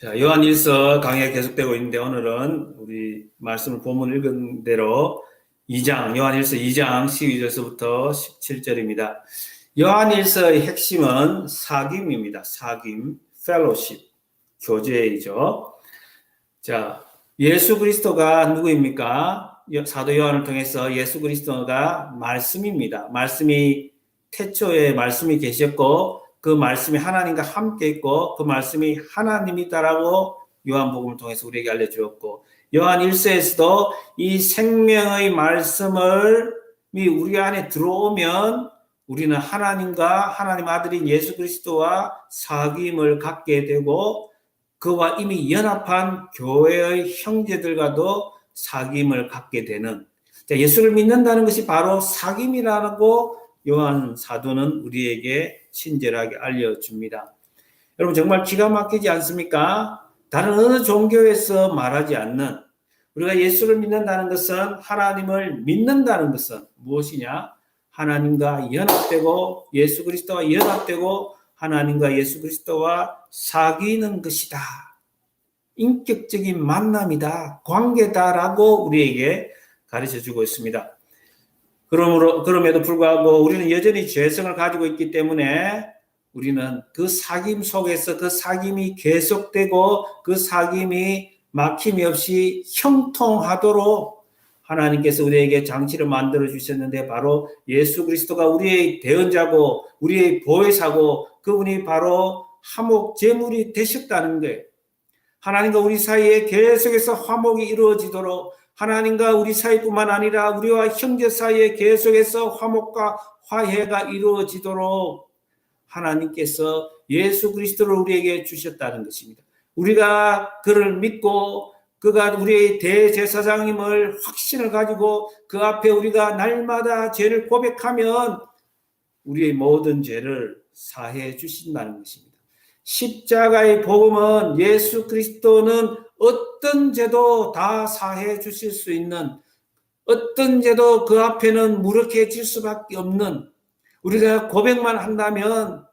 자, 요한일서 강의가 계속되고 있는데 오늘은 우리 말씀을 본문 읽은 대로 요한일서 2장 12절서부터 17절입니다. 요한일서의 핵심은 사귐입니다. 사귐, fellowship, 교제이죠. 자, 예수 그리스도가 누구입니까? 사도 요한을 통해서 예수 그리스도가 말씀입니다. 말씀이 태초에 말씀이 계셨고 그 말씀이 하나님과 함께 있고 그 말씀이 하나님이다라고 요한복음을 통해서 우리에게 알려주었고, 요한 1서에서도 이 생명의 말씀을 우리 안에 들어오면 우리는 하나님과 하나님 아들인 예수 그리스도와 사귐을 갖게 되고 그와 이미 연합한 교회의 형제들과도 사귐을 갖게 되는, 예수를 믿는다는 것이 바로 사귐이라고 요한 사도는 우리에게 친절하게 알려줍니다. 여러분 정말 기가 막히지 않습니까? 다른 어느 종교에서 말하지 않는, 우리가 예수를 믿는다는 것은, 하나님을 믿는다는 것은 무엇이냐? 하나님과 연합되고 예수 그리스도와 연합되고 하나님과 예수 그리스도와 사귀는 것이다. 인격적인 만남이다. 관계다라고 우리에게 가르쳐주고 있습니다. 그럼에도 불구하고 우리는 여전히 죄성을 가지고 있기 때문에 우리는 그 사귐 속에서 그 사귐이 계속되고 그 사귐이 막힘이 없이 형통하도록 하나님께서 우리에게 장치를 만들어 주셨는데, 바로 예수 그리스도가 우리의 대언자고 우리의 보혜사고 그분이 바로 화목 제물이 되셨다는 거예요. 하나님과 우리 사이에 계속해서 화목이 이루어지도록, 하나님과 우리 사이뿐만 아니라 우리와 형제 사이에 계속해서 화목과 화해가 이루어지도록 하나님께서 예수 그리스도를 우리에게 주셨다는 것입니다. 우리가 그를 믿고 그가 우리의 대제사장임을 확신을 가지고 그 앞에 우리가 날마다 죄를 고백하면 우리의 모든 죄를 사해 주신다는 것입니다. 십자가의 복음은 예수 그리스도는 어떤 죄도 다 사해 주실 수 있는, 어떤 죄도 그 앞에는 무력해질 수밖에 없는, 우리가 고백만 한다면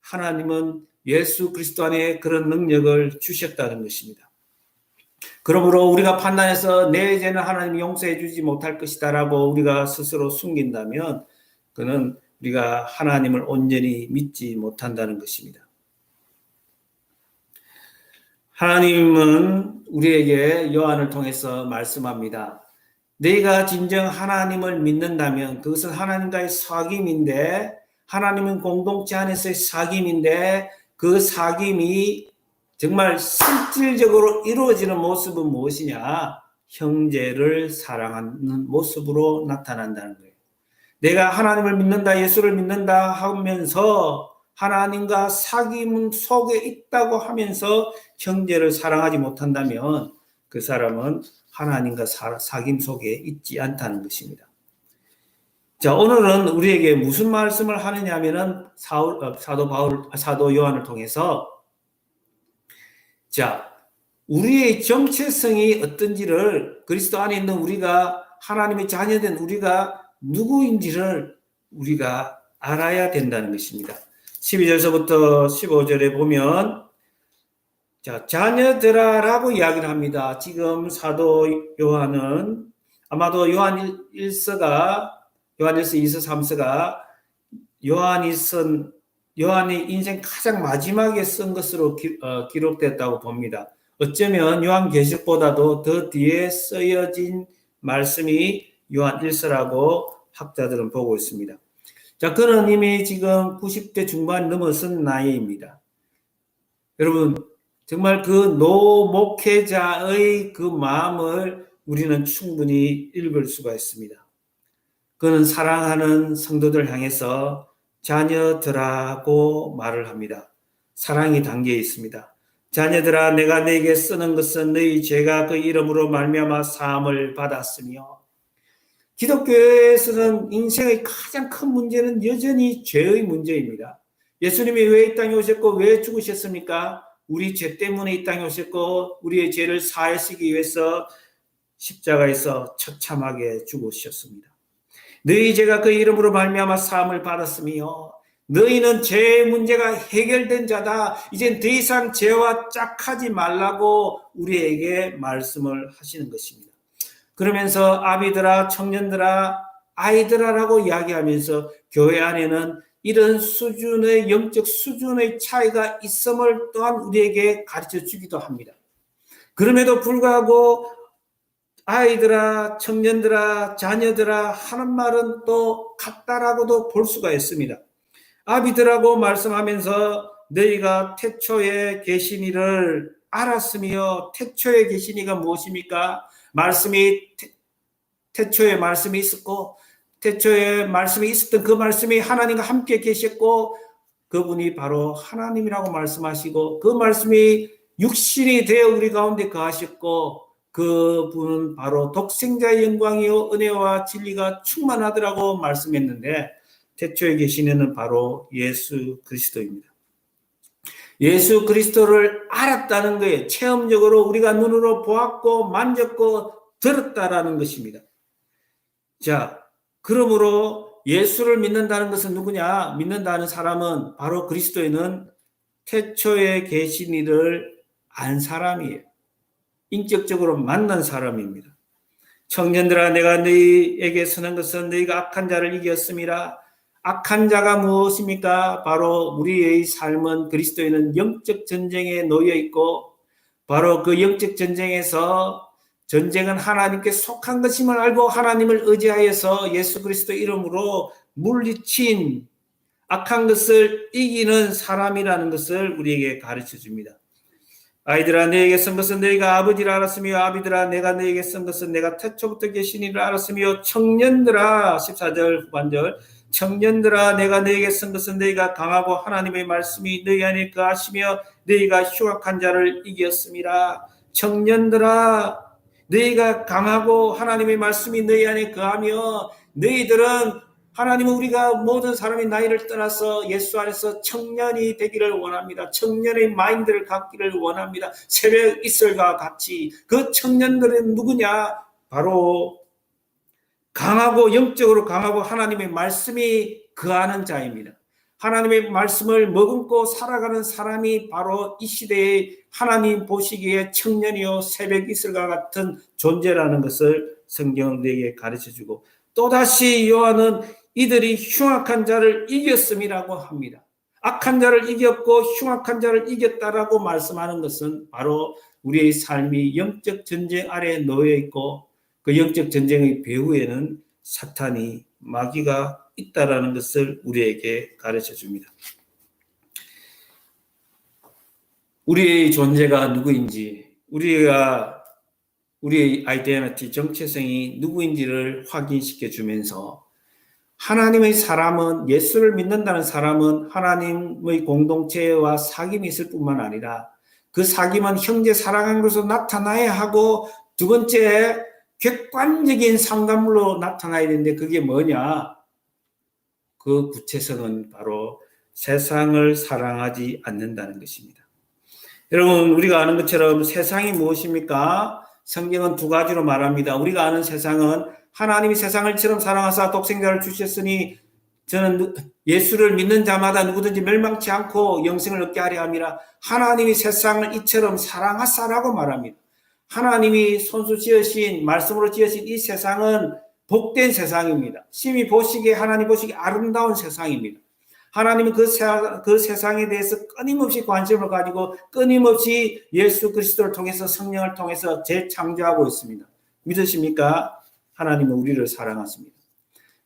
하나님은 예수 그리스도 안에 그런 능력을 주셨다는 것입니다. 그러므로 우리가 판단해서 내 죄는 하나님이 용서해 주지 못할 것이다 라고 우리가 스스로 숨긴다면 그는 우리가 하나님을 온전히 믿지 못한다는 것입니다. 하나님은 우리에게 요한을 통해서 말씀합니다. 내가 진정 하나님을 믿는다면 그것은 하나님과의 사귐인데, 하나님은 공동체 안에서의 사귐인데, 그 사귐이 정말 실질적으로 이루어지는 모습은 무엇이냐? 형제를 사랑하는 모습으로 나타난다는 거예요. 내가 하나님을 믿는다, 예수를 믿는다 하면서 하나님과 사귐 속에 있다고 하면서 형제를 사랑하지 못한다면 그 사람은 하나님과 사귐 속에 있지 않다는 것입니다. 자, 오늘은 우리에게 무슨 말씀을 하느냐 하면은 사도 요한을 통해서, 자, 우리의 정체성이 어떤지를, 그리스도 안에 있는 우리가, 하나님의 자녀된 우리가 누구인지를 우리가 알아야 된다는 것입니다. 12절서부터 15절에 보면, 자, 자녀들아라고 이야기를 합니다. 지금 사도 요한은 아마도 요한일서 2서 3서가 요한이 인생 가장 마지막에 쓴 것으로 기록됐다고 봅니다. 어쩌면 요한계시록보다도 더 뒤에 쓰여진 말씀이 요한일서라고 학자들은 보고 있습니다. 자, 그는 이미 지금 90대 중반 넘어선 나이입니다. 여러분, 정말 그 노목회자의 그 마음을 우리는 충분히 읽을 수가 있습니다. 그는 사랑하는 성도들 향해서 자녀들아고 말을 합니다. 사랑이 담겨 있습니다. 자녀들아, 내가 너에게 쓰는 것은 너희 죄가 그 이름으로 말미암아 사함을 받았으며, 기독교에서는 인생의 가장 큰 문제는 여전히 죄의 문제입니다. 예수님이 왜 이 땅에 오셨고 왜 죽으셨습니까? 우리 죄 때문에 이 땅에 오셨고 우리의 죄를 사하시기 위해서 십자가에서 처참하게 죽으셨습니다. 너희 죄가 그 이름으로 말미암아 사함을 받았으며 너희는 죄의 문제가 해결된 자다. 이젠 더 이상 죄와 짝하지 말라고 우리에게 말씀을 하시는 것입니다. 그러면서 아비들아, 청년들아, 아이들아라고 이야기하면서 교회 안에는 이런 수준의 영적 수준의 차이가 있음을 또한 우리에게 가르쳐 주기도 합니다. 그럼에도 불구하고 아이들아, 청년들아, 자녀들아 하는 말은 또 같다라고도 볼 수가 있습니다. 아비들하고 말씀하면서 너희가 태초에 계신 이를 알았으며, 태초에 계신 이가 무엇입니까? 태초에 말씀이 있었고, 태초에 말씀이 있었던 그 말씀이 하나님과 함께 계셨고, 그분이 바로 하나님이라고 말씀하시고, 그 말씀이 육신이 되어 우리 가운데 거하셨고, 그분은 바로 독생자의 영광이요 은혜와 진리가 충만하더라고 말씀했는데, 태초에 계신 이는 바로 예수 그리스도입니다. 예수 그리스도를 알았다는 거예요. 체험적으로 우리가 눈으로 보았고 만졌고 들었다라는 것입니다. 자, 그러므로 예수를 믿는다는 것은 누구냐? 믿는다는 사람은 바로 그리스도인은 태초에 계신 이를 안 사람이에요. 인격적으로 만난 사람입니다. 청년들아, 내가 너희에게 쓰는 것은 너희가 악한 자를 이겼음이라. 악한 자가 무엇입니까? 바로 우리의 삶은 그리스도인은 영적 전쟁에 놓여 있고, 바로 그 영적 전쟁에서 전쟁은 하나님께 속한 것임을 알고 하나님을 의지하여서 예수 그리스도 이름으로 물리친 악한 것을 이기는 사람이라는 것을 우리에게 가르쳐 줍니다. 아이들아, 너에게 쓴 것은 너희가 아버지를 알았으며, 아비들아, 내가 너에게 쓴 것은 내가 태초부터 계신 이를 알았으며, 청년들아, 14절 후반절, 청년들아, 내가 너에게 쓴 것은 너희가 강하고 하나님의 말씀이 너희 안에 거하시며 너희가 흉악한 자를 이겼음이라. 청년들아, 너희가 강하고 하나님의 말씀이 너희 안에 거하며, 너희들은 하나님은 우리가 모든 사람이 나이를 떠나서 예수 안에서 청년이 되기를 원합니다. 청년의 마인드를 갖기를 원합니다. 새벽 이슬과 같이. 그 청년들은 누구냐? 바로 강하고 영적으로 강하고 하나님의 말씀이 거하는 자입니다. 하나님의 말씀을 머금고 살아가는 사람이 바로 이 시대의 하나님 보시기에 청년이요 새벽 이슬과 같은 존재라는 것을 성경은 우리에게 가르쳐주고, 또다시 요한은 이들이 흉악한 자를 이겼음이라고 합니다. 악한 자를 이겼고 흉악한 자를 이겼다라고 말씀하는 것은 바로 우리의 삶이 영적 전쟁 아래에 놓여 있고, 그 영적 전쟁의 배후에는 사탄이 마귀가 있다라는 것을 우리에게 가르쳐 줍니다. 우리의 존재가 누구인지, 우리의 아이덴티티, 정체성이 누구인지를 확인시켜 주면서, 하나님의 사람은, 예수를 믿는다는 사람은 하나님의 공동체와 사귐이 있을 뿐만 아니라 그 사귐은 형제 사랑으로서 나타나야 하고, 두 번째 객관적인 상관물로 나타나야 되는데 그게 뭐냐? 그 구체성은 바로 세상을 사랑하지 않는다는 것입니다. 여러분, 우리가 아는 것처럼 세상이 무엇입니까? 성경은 두 가지로 말합니다. 우리가 아는 세상은 하나님이 세상을 이처럼 사랑하사 독생자를 주셨으니 저는 예수를 믿는 자마다 누구든지 멸망치 않고 영생을 얻게 하려 함이라. 하나님이 세상을 이처럼 사랑하사라고 말합니다. 하나님이 손수 지으신, 말씀으로 지으신 이 세상은 복된 세상입니다. 심히 보시기에, 하나님 보시기에 아름다운 세상입니다. 하나님은 그 세상에 대해서 끊임없이 관심을 가지고 끊임없이 예수 그리스도를 통해서, 성령을 통해서 재창조하고 있습니다. 믿으십니까? 하나님은 우리를 사랑하십니다.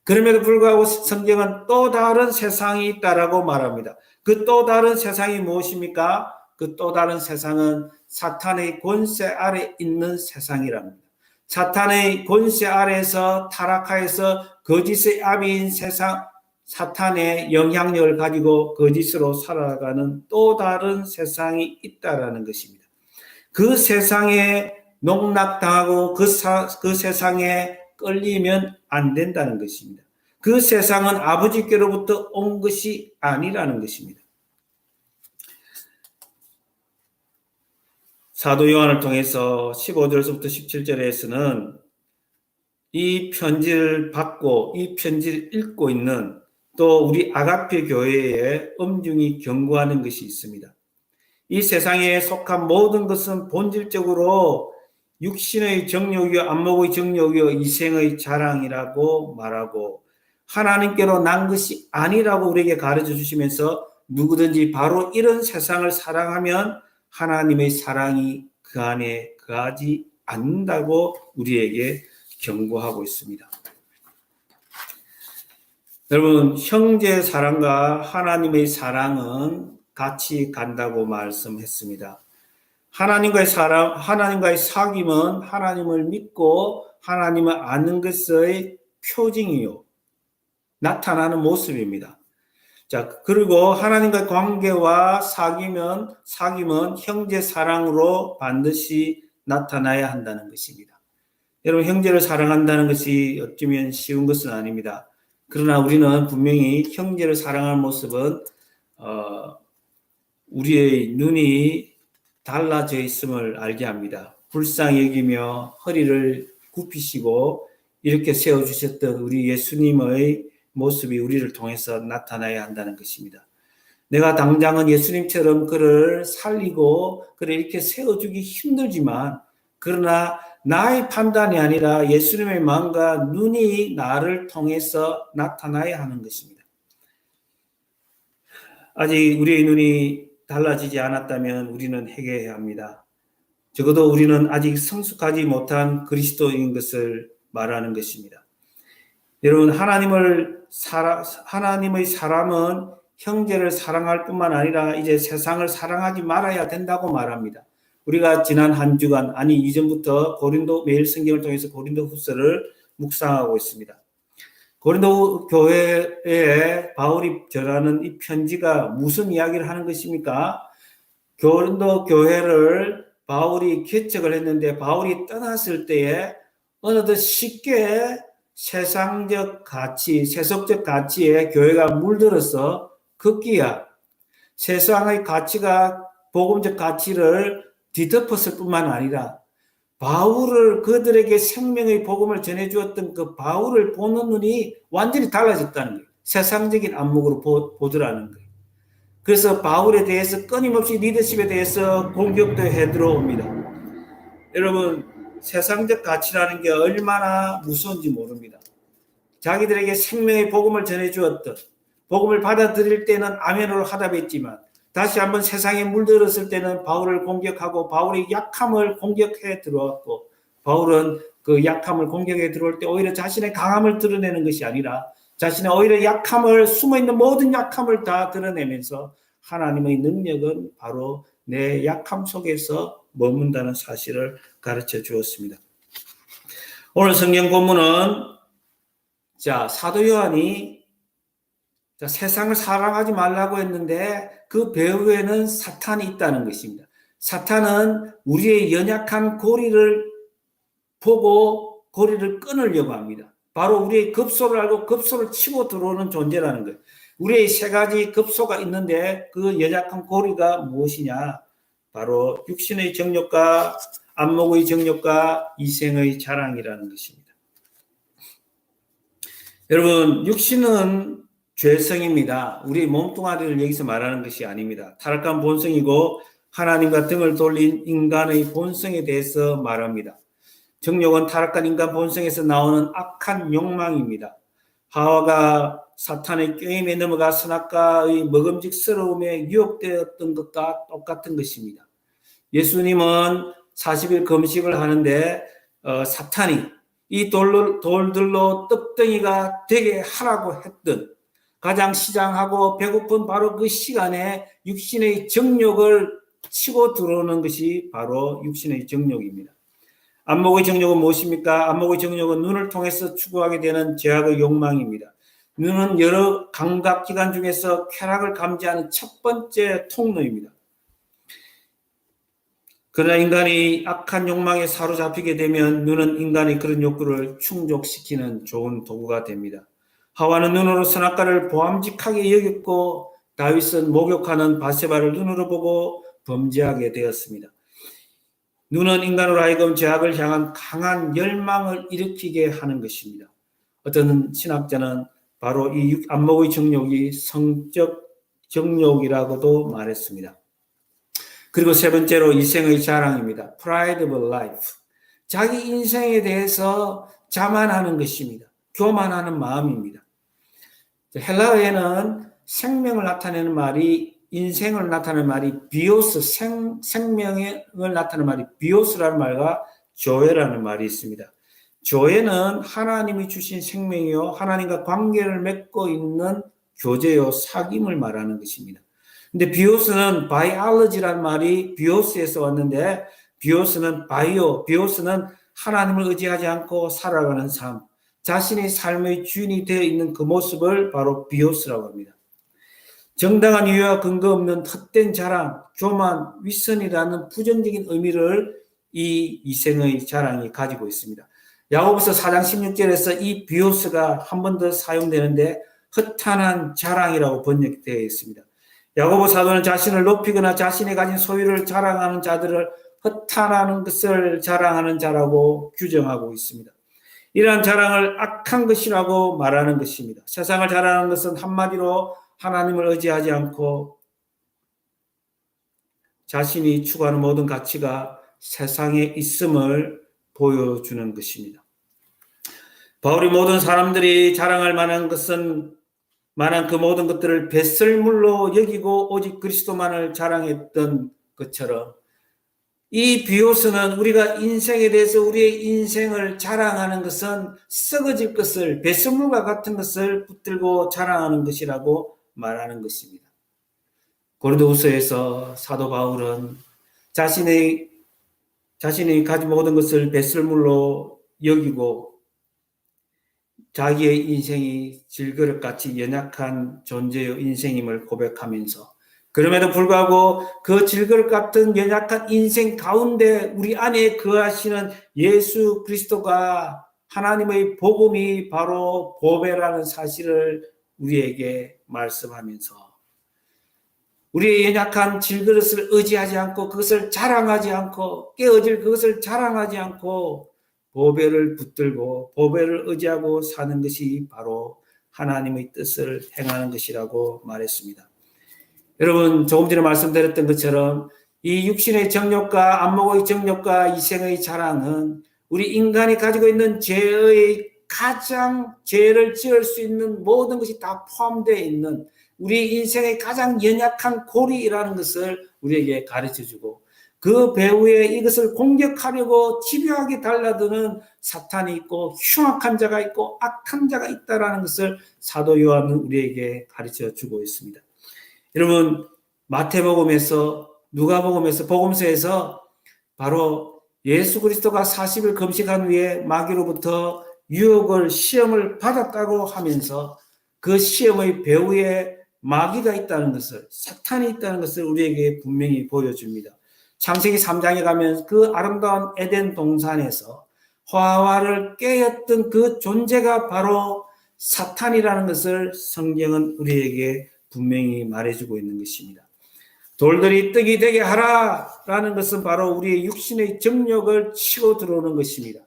그럼에도 불구하고 성경은 또 다른 세상이 있다라고 말합니다. 그 또 다른 세상이 무엇입니까? 그 또 다른 세상은 사탄의 권세 아래 있는 세상이랍니다. 사탄의 권세 아래에서 타락하여서 거짓의 아비인 세상, 사탄의 영향력을 가지고 거짓으로 살아가는 또 다른 세상이 있다라는 것입니다. 그 세상에 농락당하고 그 세상에 끌리면 안 된다는 것입니다. 그 세상은 아버지께로부터 온 것이 아니라는 것입니다. 사도 요한을 통해서 15절에서부터 17절에서는 이 편지를 받고 이 편지를 읽고 있는 또 우리 아가페 교회에 엄중히 경고하는 것이 있습니다. 이 세상에 속한 모든 것은 본질적으로 육신의 정욕이요 안목의 정욕이요 이생의 자랑이라고 말하고 하나님께로 난 것이 아니라고 우리에게 가르쳐 주시면서 누구든지 바로 이런 세상을 사랑하면 하나님의 사랑이 그 안에 거하지 않는다고 우리에게 경고하고 있습니다. 여러분, 형제 사랑과 하나님의 사랑은 같이 간다고 말씀했습니다. 하나님과의 사랑, 하나님과의 사귐은 하나님을 믿고 하나님을 아는 것의 표징이요. 나타나는 모습입니다. 자, 그리고 하나님과의 관계와 사귐은 형제 사랑으로 반드시 나타나야 한다는 것입니다. 여러분, 형제를 사랑한다는 것이 어쩌면 쉬운 것은 아닙니다. 그러나 우리는 분명히 형제를 사랑하는 모습은 우리의 눈이 달라져 있음을 알게 합니다. 불쌍히 여기며 허리를 굽히시고 이렇게 세워주셨던 우리 예수님의 모습이 우리를 통해서 나타나야 한다는 것입니다. 내가 당장은 예수님처럼 그를 살리고 그를 이렇게 세워주기 힘들지만 그러나 나의 판단이 아니라 예수님의 마음과 눈이 나를 통해서 나타나야 하는 것입니다. 아직 우리의 눈이 달라지지 않았다면 우리는 회개해야 합니다. 적어도 우리는 아직 성숙하지 못한 그리스도인 것을 말하는 것입니다. 여러분, 하나님의 사람은 형제를 사랑할 뿐만 아니라 이제 세상을 사랑하지 말아야 된다고 말합니다. 우리가 지난 한 주간, 아니 이전부터 매일 성경을 통해서 고린도 후서를 묵상하고 있습니다. 고린도 교회에 바울이 전하는 이 편지가 무슨 이야기를 하는 것입니까? 고린도 교회를 바울이 개척을 했는데 바울이 떠났을 때에 어느덧 쉽게 세상적 가치, 세속적 가치에 교회가 물들어서 급기야 세상의 가치가 복음적 가치를 뒤덮었을 뿐만 아니라 바울을 그들에게 생명의 복음을 전해주었던 그 바울을 보는 눈이 완전히 달라졌다는 거예요. 세상적인 안목으로 보더라는 거예요. 그래서 바울에 대해서 끊임없이 리더십에 대해서 공격도 해 들어옵니다. 여러분, 세상적 가치라는 게 얼마나 무서운지 모릅니다. 자기들에게 생명의 복음을 전해주었던 복음을 받아들일 때는 아멘으로 화답했지만 다시 한번 세상에 물들었을 때는 바울을 공격하고 바울의 약함을 공격해 들어왔고 바울은 그 약함을 공격해 들어올 때 오히려 자신의 강함을 드러내는 것이 아니라 자신의 오히려 약함을 숨어있는 모든 약함을 다 드러내면서 하나님의 능력은 바로 내 약함 속에서 머문다는 사실을 가르쳐 주었습니다. 오늘 성경 본문은 사도 요한이 세상을 사랑하지 말라고 했는데 그 배후에는 사탄이 있다는 것입니다. 사탄은 우리의 연약한 고리를 보고 고리를 끊으려고 합니다. 바로 우리의 급소를 알고 급소를 치고 들어오는 존재라는 거예요. 우리의 세 가지 급소가 있는데 그 연약한 고리가 무엇이냐? 바로 육신의 정욕과 안목의 정욕과 이생의 자랑이라는 것입니다. 여러분, 육신은 죄성입니다. 우리 몸뚱아리를 여기서 말하는 것이 아닙니다. 타락한 본성이고 하나님과 등을 돌린 인간의 본성에 대해서 말합니다. 정욕은 타락한 인간 본성에서 나오는 악한 욕망입니다. 하와가 사탄의 꾀임에 넘어가 선악과의 먹음직스러움에 유혹되었던 것과 똑같은 것입니다. 예수님은 40일 금식을 하는데 사탄이 이 돌들로 떡덩이가 되게 하라고 했던 가장 시장하고 배고픈 바로 그 시간에 육신의 정욕을 치고 들어오는 것이 바로 육신의 정욕입니다. 안목의 정욕은 무엇입니까? 안목의 정욕은 눈을 통해서 추구하게 되는 죄악의 욕망입니다. 눈은 여러 감각기관 중에서 쾌락을 감지하는 첫 번째 통로입니다. 그러나 인간이 악한 욕망에 사로잡히게 되면 눈은 인간의 그런 욕구를 충족시키는 좋은 도구가 됩니다. 하와는 눈으로 선악과를 보암직하게 여겼고 다윗은 목욕하는 바세바를 눈으로 보고 범죄하게 되었습니다. 눈은 인간으로 하여금 죄악을 향한 강한 열망을 일으키게 하는 것입니다. 어떤 신학자는 바로 이 안목의 정욕이 성적 정욕이라고도 말했습니다. 그리고 세 번째로 이생의 자랑입니다. Pride of life. 자기 인생에 대해서 자만하는 것입니다. 교만하는 마음입니다. 헬라어에는 생명을 나타내는 말이, 인생을 나타내는 말이 비오스, 생명을 나타내는 말이 비오스라는 말과 조에라는 말이 있습니다. 조에는 하나님이 주신 생명이요, 하나님과 관계를 맺고 있는 교제요, 사귐을 말하는 것입니다. 근데 비오스는 바이올로지라는 말이 비오스에서 왔는데, 비오스는 바이오, 비오스는 하나님을 의지하지 않고 살아가는 삶, 자신의 삶의 주인이 되어 있는 그 모습을 바로 비오스라고 합니다. 정당한 이유와 근거 없는 헛된 자랑, 교만, 윗선이라는 부정적인 의미를 이 이생의 자랑이 가지고 있습니다. 야고보서 4장 16절에서 이 비오스가 한 번 더 사용되는데 허탄한 자랑이라고 번역되어 있습니다. 야고보 사도는 자신을 높이거나 자신이 가진 소유를 자랑하는 자들을 허탄하는 것을 자랑하는 자라고 규정하고 있습니다. 이러한 자랑을 악한 것이라고 말하는 것입니다. 세상을 자랑하는 것은 한마디로 하나님을 의지하지 않고 자신이 추구하는 모든 가치가 세상에 있음을 보여주는 것입니다. 바울이 모든 사람들이 자랑할 만한 그 모든 것들을 배설물로 여기고 오직 그리스도만을 자랑했던 것처럼 이 비오스는 우리가 인생에 대해서 우리의 인생을 자랑하는 것은 썩어질 것을, 배설물과 같은 것을 붙들고 자랑하는 것이라고 말하는 것입니다. 고린도후서에서 사도 바울은 자신이 가진 모든 것을 배설물로 여기고 자기의 인생이 질그릇같이 연약한 존재의 인생임을 고백하면서, 그럼에도 불구하고 그 질그릇 같은 연약한 인생 가운데 우리 안에 거하시는 예수 그리스도가, 하나님의 복음이 바로 보배라는 사실을 우리에게 말씀하면서 우리의 연약한 질그릇을 의지하지 않고 그것을 자랑하지 않고 깨어질 그것을 자랑하지 않고 보배를 붙들고 보배를 의지하고 사는 것이 바로 하나님의 뜻을 행하는 것이라고 말했습니다. 여러분, 조금 전에 말씀드렸던 것처럼 이 육신의 정욕과 안목의 정욕과 이생의 자랑은 우리 인간이 가지고 있는 죄의 가장 죄를 지을 수 있는 모든 것이 다 포함되어 있는 우리 인생의 가장 연약한 고리라는 것을 우리에게 가르쳐주고, 그 배후에 이것을 공격하려고 집요하게 달라드는 사탄이 있고 흉악한 자가 있고 악한 자가 있다는 것을 사도 요한은 우리에게 가르쳐주고 있습니다. 여러분, 마태복음에서, 누가복음에서, 복음서에서 바로 예수 그리스도가 40일 금식한 후에 마귀로부터 유혹을, 시험을 받았다고 하면서 그 시험의 배후에 마귀가 있다는 것을, 사탄이 있다는 것을 우리에게 분명히 보여줍니다. 창세기 3장에 가면 그 아름다운 에덴 동산에서 하와를 깨었던 그 존재가 바로 사탄이라는 것을 성경은 우리에게 분명히 말해주고 있는 것입니다. 돌들이 떡이 되게 하라라는 것은 바로 우리의 육신의 정욕을 치고 들어오는 것입니다.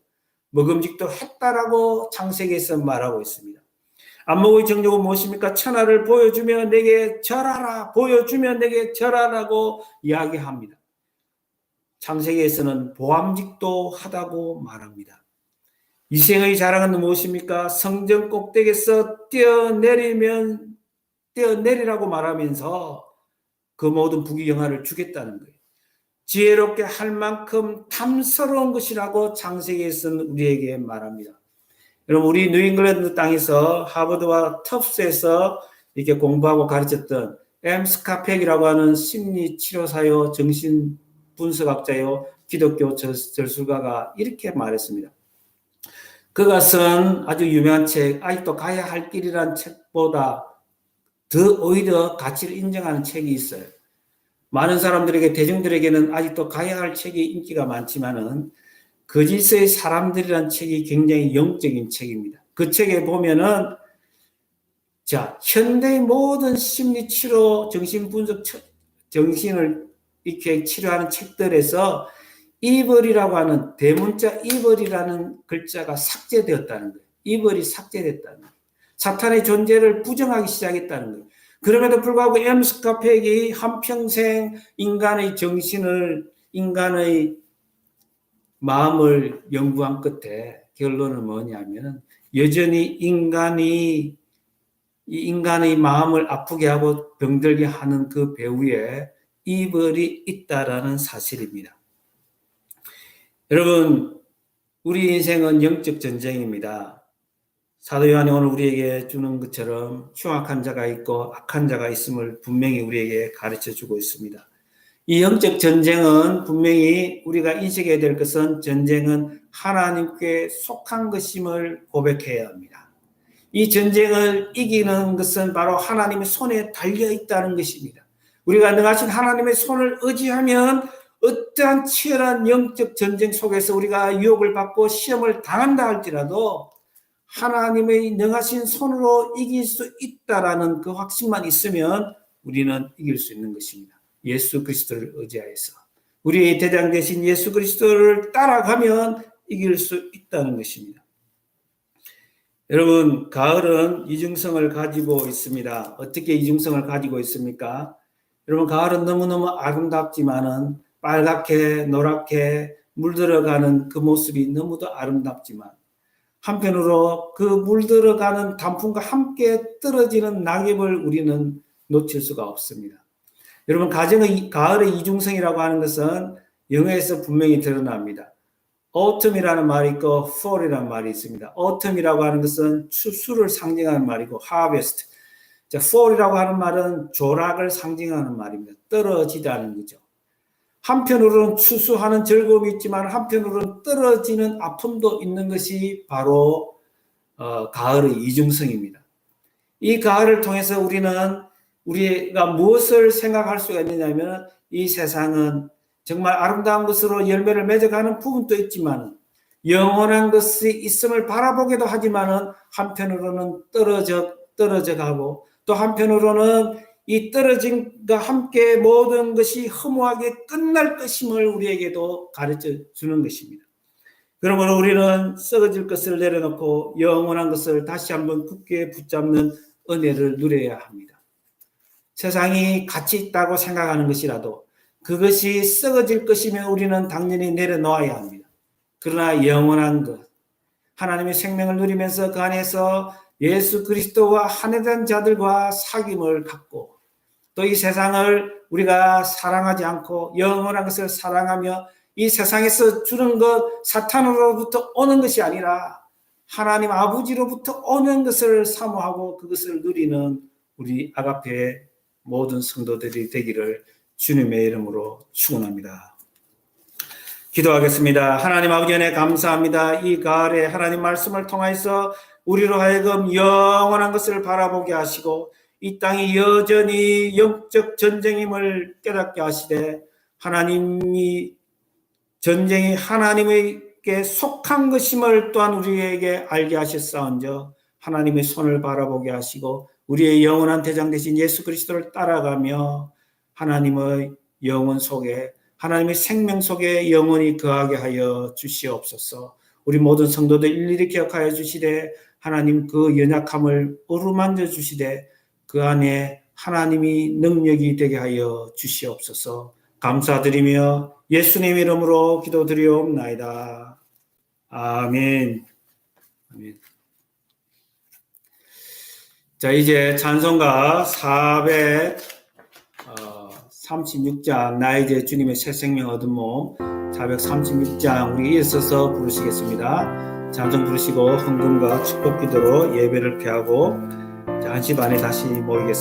먹음직도 했다라고 창세기에서 말하고 있습니다. 안목의 정욕은 무엇입니까? 천하를 보여주며 내게 절하라, 보여주며 내게 절하라고 이야기합니다. 창세기에서는 보암직도 하다고 말합니다. 이생의 자랑은 무엇입니까? 성전 꼭대기에서 뛰어내리라고 말하면서 그 모든 부귀영화를 주겠다는 거예요. 지혜롭게 할 만큼 탐스러운 것이라고 창세기에서는 우리에게 말합니다. 여러분, 우리 뉴잉글랜드 땅에서 하버드와 터프스에서 이렇게 공부하고 가르쳤던 M. 스카펙이라고 하는 심리치료사요, 정신분석학자요, 기독교 절술가가 이렇게 말했습니다. 그가 쓴 아주 유명한 책, 아직도 가야 할 길이라는 책보다 더 오히려 가치를 인정하는 책이 있어요. 많은 사람들에게, 대중들에게는 아직도 가야 할 책이 인기가 많지만은 거짓의 사람들이라는 책이 굉장히 영적인 책입니다. 그 책에 보면은 현대의 모든 심리치료, 정신분석, 정신을 이렇게 치료하는 책들에서 이벌이라고 하는 대문자 이벌이라는 글자가 삭제되었다는 거예요. 이벌이 삭제됐다는 거예요. 사탄의 존재를 부정하기 시작했다는 거예요. 그럼에도 불구하고 엠스 카펙이 한평생 인간의 정신을, 인간의 마음을 연구한 끝에 결론은 뭐냐면 여전히 인간의 마음을 아프게 하고 병들게 하는 그 배후에 이벌이 있다라는 사실입니다. 여러분, 우리 인생은 영적 전쟁입니다. 사도 요한이 오늘 우리에게 주는 것처럼 흉악한 자가 있고 악한 자가 있음을 분명히 우리에게 가르쳐주고 있습니다. 이 영적 전쟁은 분명히 우리가 인식해야 될 것은 전쟁은 하나님께 속한 것임을 고백해야 합니다. 이 전쟁을 이기는 것은 바로 하나님의 손에 달려 있다는 것입니다. 우리가 능하신 하나님의 손을 의지하면 어떠한 치열한 영적 전쟁 속에서 우리가 유혹을 받고 시험을 당한다 할지라도 하나님의 능하신 손으로 이길 수 있다라는 그 확신만 있으면 우리는 이길 수 있는 것입니다. 예수 그리스도를 의지하여서 우리의 대장 되신 예수 그리스도를 따라가면 이길 수 있다는 것입니다. 여러분, 가을은 이중성을 가지고 있습니다. 어떻게 이중성을 가지고 있습니까? 여러분, 가을은 너무너무 아름답지만은 빨갛게 노랗게 물들어가는 그 모습이 너무도 아름답지만 한편으로 그 물들어가는 단풍과 함께 떨어지는 낙엽을 우리는 놓칠 수가 없습니다. 여러분, 가을의 이중성이라고 하는 것은 영어에서 분명히 드러납니다. autumn이라는 말이 있고 fall이라는 말이 있습니다. autumn이라고 하는 것은 추수를 상징하는 말이고 harvest. 자, fall이라고 하는 말은 조락을 상징하는 말입니다. 떨어지다는 거죠. 한편으로는 추수하는 즐거움이 있지만 한편으로는 떨어지는 아픔도 있는 것이 바로 가을의 이중성입니다. 이 가을을 통해서 우리가 무엇을 생각할 수가 있느냐면 이 세상은 정말 아름다운 것으로 열매를 맺어가는 부분도 있지만 영원한 것이 있음을 바라보기도 하지만 한편으로는 떨어져 가고 또 한편으로는 이 떨어짐과 함께 모든 것이 허무하게 끝날 것임을 우리에게도 가르쳐 주는 것입니다. 그러므로 우리는 썩어질 것을 내려놓고 영원한 것을 다시 한번 굳게 붙잡는 은혜를 누려야 합니다. 세상이 가치 있다고 생각하는 것이라도 그것이 썩어질 것이면 우리는 당연히 내려놓아야 합니다. 그러나 영원한 것, 하나님의 생명을 누리면서 그 안에서 예수 그리스도와 한해된 자들과 사귐을 갖고 또 이 세상을 우리가 사랑하지 않고 영원한 것을 사랑하며 이 세상에서 주는 것 사탄으로부터 오는 것이 아니라 하나님 아버지로부터 오는 것을 사모하고 그것을 누리는 우리 아가페의 모든 성도들이 되기를 주님의 이름으로 축원합니다. 기도하겠습니다. 하나님 아버지 은혜 감사합니다. 이 가을에 하나님 말씀을 통해서 우리로 하여금 영원한 것을 바라보게 하시고 이 땅이 여전히 영적 전쟁임을 깨닫게 하시되 하나님이 전쟁이 하나님에게 속한 것임을 또한 우리에게 알게 하셨사온저 하나님의 손을 바라보게 하시고 우리의 영원한 대장 되신 예수 그리스도를 따라가며 하나님의 영혼 속에 하나님의 생명 속에 영원히 거하게 하여 주시옵소서. 우리 모든 성도들 일일이 기억하여 주시되 하나님 그 연약함을 어루만져 주시되 그 안에 하나님이 능력이 되게 하여 주시옵소서. 감사드리며 예수님 이름으로 기도드리옵나이다. 아멘. 아멘. 자, 이제 찬송가 436장 나 이제 주님의 새 생명 얻은 몸 436장 우리 이어서 부르시겠습니다. 찬송 부르시고 헌금과 축복 기도로 예배를 피하고 1시 반에 다시 모이겠습니다.